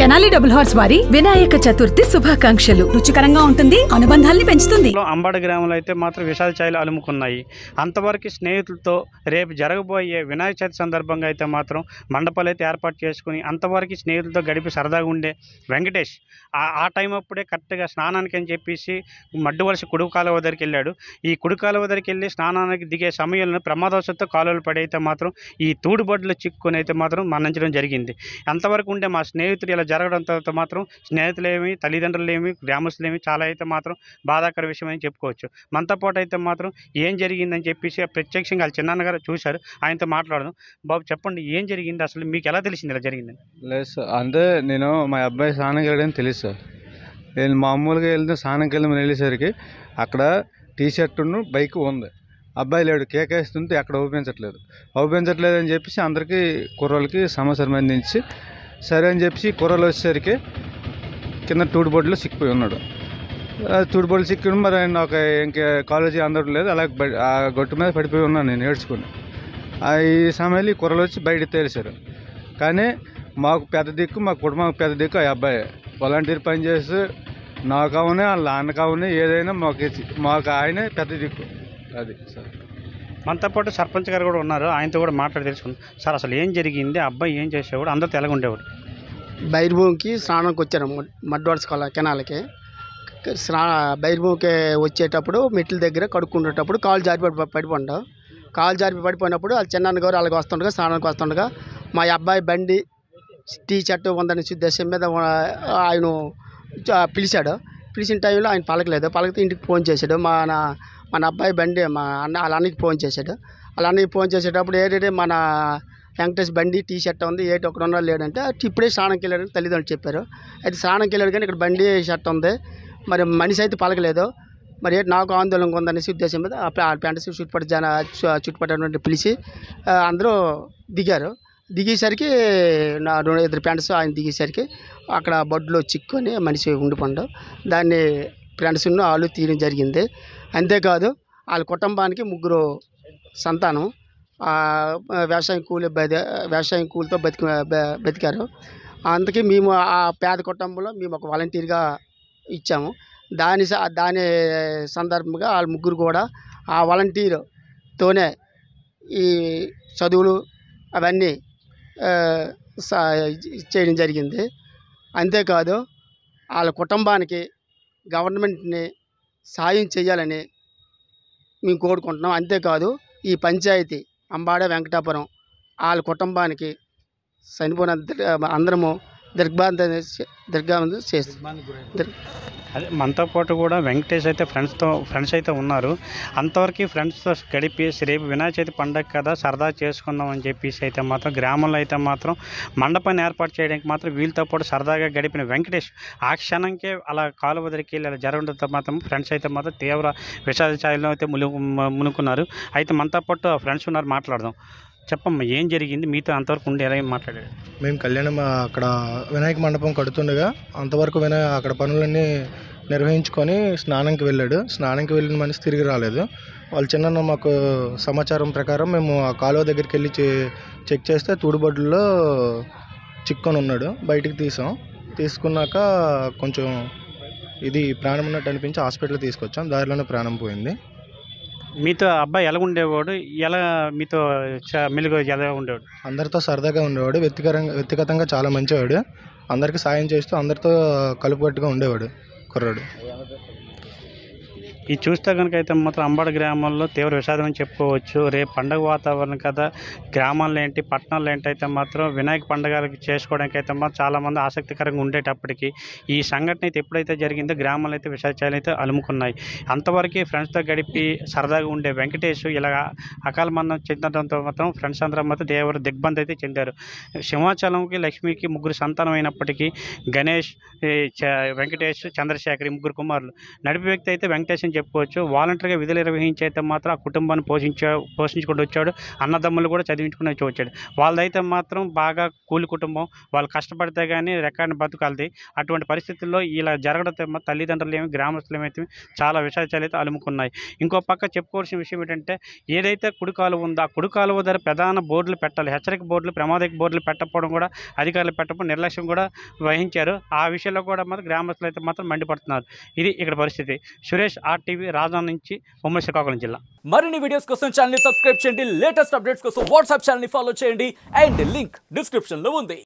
Tenali double horse వారి వినాయక చతుర్థి శుభాకాంక్షలు. రుచికరంగా ఉంటుంది, అనుబంధాల్ని పెంచుతుంది. అంబాడ గ్రామంలో అయితే మాత్రం విషాద ఛాయలు అలుముకున్నాయి. అంతవరకు స్నేహితులతో రేపు జరగబోయే వినాయక చవితి సందర్భంగా అయితే మాత్రం మండపాలు అయితే ఏర్పాటు చేసుకుని అంతవరకు స్నేహితులతో గడిపి సరదాగా ఉండే వెంకటేష్ ఆ టైం అప్పుడే కరెక్ట్గా స్నానానికి అని చెప్పేసి మడ్డు వలస కుడి కాలువ దగ్గరికి వెళ్ళాడు. ఈ కుడి కాలువ దగ్గరికి వెళ్ళి స్నానానికి దిగే సమయంలో ప్రమాదవశాత్తు కాలువలు పడి అయితే మాత్రం ఈ తూడుబడ్డలో చిక్కుని అయితే మాత్రం మరణించడం జరిగింది. అంతవరకు ఉండే మా స్నేహితుడు ఇలా జరగడంతో మాత్రం స్నేహితులేమి, తల్లిదండ్రులేమి, గ్రామస్తులేమి చాలా అయితే మాత్రం బాధాకర విషయం అని చెప్పుకోవచ్చు. మనతో పాటు అయితే మాత్రం ఏం జరిగిందని చెప్పేసి ప్రత్యక్షంగా వాళ్ళ చిన్నాన్న గారు చూశారు. ఆయనతో మాట్లాడదాం. బాబు చెప్పండి, ఏం జరిగింది, అసలు మీకు ఎలా తెలిసింది ఇలా జరిగిందని? లేదు సార్, అంటే నేను మా అబ్బాయి స్నానంకి వెళ్ళడం తెలుసు సార్. నేను మామూలుగా వెళ్తే స్నానంకి వెళ్ళేసరికి అక్కడ టీ షర్టును బైక్ ఉంది. అబ్బాయి లేడు, కేక్ వేస్తుంటే అక్కడ ఓపించట్లేదు అని చెప్పేసి అందరికీ కుర్రోళ్ళకి సమాచారం అందించి సరే అని చెప్పి కుర్రోళ్ళు వచ్చేసరికి కింద టూడుబొడ్లో సిక్కిపోయి ఉన్నాడు. టూడుబొడ్లు సిక్కి మరి ఆయన ఇంకా కాలేజీ అందడం లేదు, అలా ఆ గొట్టు మీద పడిపోయి ఉన్నాను నేను ఏడ్చుకుని. ఈ సమయంలో ఈ కుర్రలు వచ్చి బయట తేలిశారు. కానీ మాకు పెద్ద దిక్కు, మా కుటుంబానికి పెద్ద దిక్కు ఆ అబ్బాయి. వాలంటీర్ పని చేస్తూ నాకు అవునే వాళ్ళ నాన్న కావునే ఏదైనా మాకు ఆయనే పెద్ద దిక్కు. అది సార్. మనతో పాటు సర్పంచ్ గారు కూడా ఉన్నారు, ఆయనతో కూడా మాట్లాడి తెలుసుకున్నాం. సార్ అసలు ఏం జరిగింది, అబ్బాయి ఏం చేసేవాడు, అందరితో ఎలాగ ఉండేవాడు? బైర్భూమికి స్నానంకి వచ్చాను, మడ్వాడ్స్ కెనాల్కి. బైర్భూమికి వచ్చేటప్పుడు మెట్ల దగ్గర కడుక్కునేటప్పుడు కాలు జారి పడిపోయినప్పుడు వాళ్ళ చిన్నాన్న గారు అలాగ వస్తుండగా స్నానానికి వస్తుండగా మా అబ్బాయి బండి టీ షర్ట్ ఉందని ఉద్దేశం మీద ఆయన పిలిచాడు. పిలిచిన టైంలో ఆయన పలకతే ఇంటికి ఫోన్ చేశాడు. మన అబ్బాయి బండి వాళ్ళ అన్నకి ఫోన్ చేశాడు. వాళ్ళ అన్నకి ఫోన్ చేసేటప్పుడు ఏంటంటే మన వెంకటేష్ బండి టీ షర్ట్ ఉంది, ఒకడు ఉన్నాడు లేడంటే ఇప్పుడే స్నానంకి వెళ్ళాడని తల్లిదండ్రులు చెప్పారు. అయితే స్నానంకి వెళ్ళాడు కానీ ఇక్కడ బండి షర్ట్ ఉంది, మరి మనిషి అయితే పలకలేదు. మరి నాకు ఆందోళనగా ఉందనేసి ఉద్దేశం మీద ఆ ప్యాంటు చుట్టుపక్కల పిలిచి అందరూ దిగారు. దిగేసరికి నా 2 ఫ్రెండ్స్ ఆయన దిగేసరికి అక్కడ బొడ్లో చిక్కుని మనిషి ఉండిపోండు. దాన్ని ఫ్రెండ్స్ను వాళ్ళు తీయడం జరిగింది. అంతేకాదు వాళ్ళ కుటుంబానికి 3 సంతానం వ్యవసాయం కూలితో బతికారు. అందుకే మేము ఆ పేద కుటుంబంలో మేము ఒక వాలంటీర్గా ఇచ్చాము. దాని సందర్భంగా వాళ్ళ 3 కూడా ఆ వాలంటీర్తోనే ఈ చదువులు అవన్నీ చేయడం జరిగింది. అంతేకాదు వాళ్ళ కుటుంబానికి గవర్నమెంట్ని సాయం చేయాలని మేము కోరుకుంటున్నాం. అంతేకాదు ఈ పంచాయతీ అంబాడ వెంకటాపురం వాళ్ళ కుటుంబానికి చనిపోయిన అందరము దిగ్భ్రాంతి చేస్తారు. అదే మనతో పాటు కూడా వెంకటేష్ అయితే ఫ్రెండ్స్ అయితే ఉన్నారు. అంతవరకు ఫ్రెండ్స్తో గడిపి రేపు వినాయక చవితి పండగ కదా సరదా చేసుకుందాం అని చెప్పేసి అయితే మాత్రం గ్రామంలో అయితే మాత్రం మండపాన్ని ఏర్పాటు చేయడానికి మాత్రం వీళ్ళతో పాటు సరదాగా గడిపిన వెంకటేష్ ఆ క్షణంకే అలా కాలువ వదిలికి వెళ్ళి అలా జరగడంతో మాత్రం ఫ్రెండ్స్ అయితే మాత్రం తీవ్ర విషాద ఛాయల్లో అయితే మునుకున్నారు. అయితే మనతో పాటు ఫ్రెండ్స్ ఉన్నారు, మాట్లాడదాం. చెప్పమ్మా, ఏం జరిగింది, మీతో అంతవరకు ఉండి ఎలా మాట్లాడారు? మేము కళ్యాణం అక్కడ వినాయక మండపం కడుతుండగా అంతవరకు అక్కడ పనులన్నీ నిర్వహించుకొని స్నానంకి వెళ్ళిన మనిషి తిరిగి రాలేదు. వాళ్ళ చిన్న మాకు సమాచారం ప్రకారం మేము ఆ కాలువ దగ్గరికి వెళ్ళి చెక్ చేస్తే తూడుబొడ్లలో చిక్కుని ఉన్నాడు. బయటికి తీసుకున్నాక కొంచెం ఇది ప్రాణం ఉన్నట్టు అనిపించి హాస్పిటల్కి తీసుకొచ్చాం. దారిలోనే ప్రాణం పోయింది. మీతో అబ్బాయి ఎలా ఉండేవాడు, ఎలా మీతో మెలుగు ఎలా ఉండేవాడు? అందరితో సరదాగా ఉండేవాడు, వ్యక్తిగతంగా చాలా మంచివాడు. అందరికీ సాయం చేస్తూ అందరితో కలుపుకట్టుగా ఉండేవాడు కుర్రాడు. ఇది చూస్తే కనుక అయితే మాత్రం అంబాడ గ్రామంలో తీవ్ర విషాదం అని చెప్పుకోవచ్చు. రేపు పండుగ వాతావరణం కదా, గ్రామాల్లో ఏంటి పట్టణాల్లో ఏంటైతే మాత్రం వినాయక పండుగలకి చేసుకోవడానికి అయితే మాత్రం చాలామంది ఆసక్తికరంగా ఉండేటప్పటికీ ఈ సంఘటన అయితే ఎప్పుడైతే జరిగిందో గ్రామాల్లో అయితే విషాదాలు అయితే అలుముకున్నాయి. అంతవరకు ఫ్రెండ్స్తో గడిపి సరదాగా ఉండే వెంకటేష్ ఇలా అకాల మరణం చెందడంతో మాత్రం ఫ్రెండ్స్ అందరూ మాత్రం తీవ్ర దిగ్బంధం అయితే చెందారు. సింహాచలంకి లక్ష్మికి 3 సంతానం అయినప్పటికీ గణేష్, వెంకటేష్, చంద్రశేఖర్ 3 కుమారులు. నడిపి వ్యక్తి అయితే వెంకటేష్ అని చెప్పుకోవచ్చు. వాలంటీర్గా విధులు నిర్వహించి అయితే మాత్రం ఆ కుటుంబాన్ని పోషించుకుంటూ వచ్చాడు. అన్నదమ్ములు కూడా చదివించుకుని వచ్చాడు. వాళ్ళదైతే మాత్రం బాగా కూలి కుటుంబం, వాళ్ళు కష్టపడితే కానీ రెక్కాడిని బతుకాలది. అటువంటి పరిస్థితుల్లో ఇలా జరగడం తల్లిదండ్రులు ఏమి గ్రామస్తులు ఏమైతే చాలా విషాదాలు అయితే అలుముకున్నాయి. ఇంకో పక్క చెప్పుకోవాల్సిన విషయం ఏంటంటే ఏదైతే కుడి కాలువ ఉందో ఆ కుడి కాలువ దగ్గర ప్రధాన బోర్డులు పెట్టాలి, హెచ్చరిక బోర్డులు, ప్రమాదక బోర్డులు పెట్టకపోవడం కూడా అధికారులు పెట్టకపోవడం నిర్లక్ష్యం కూడా వహించారు. ఆ విషయంలో కూడా మాత్రం గ్రామస్తులు అయితే మాత్రం మండిపడుతున్నారు. ఇది ఇక్కడ పరిస్థితి. సురేష్, RTV, రాజధాని నుంచి, ఉమ్మడి శ్రీకాకుళం జిల్లా. మరిన్ని వీడియోస్ కోసం ఛానల్ ని సబ్స్క్రైబ్ చేయండి. లేటెస్ట్ అప్డేట్స్ కోసం వాట్సాప్ ఛానల్ ని ఫాలో చేయండి. అండ్ లింక్ డిస్క్రిప్షన్ లో ఉంది.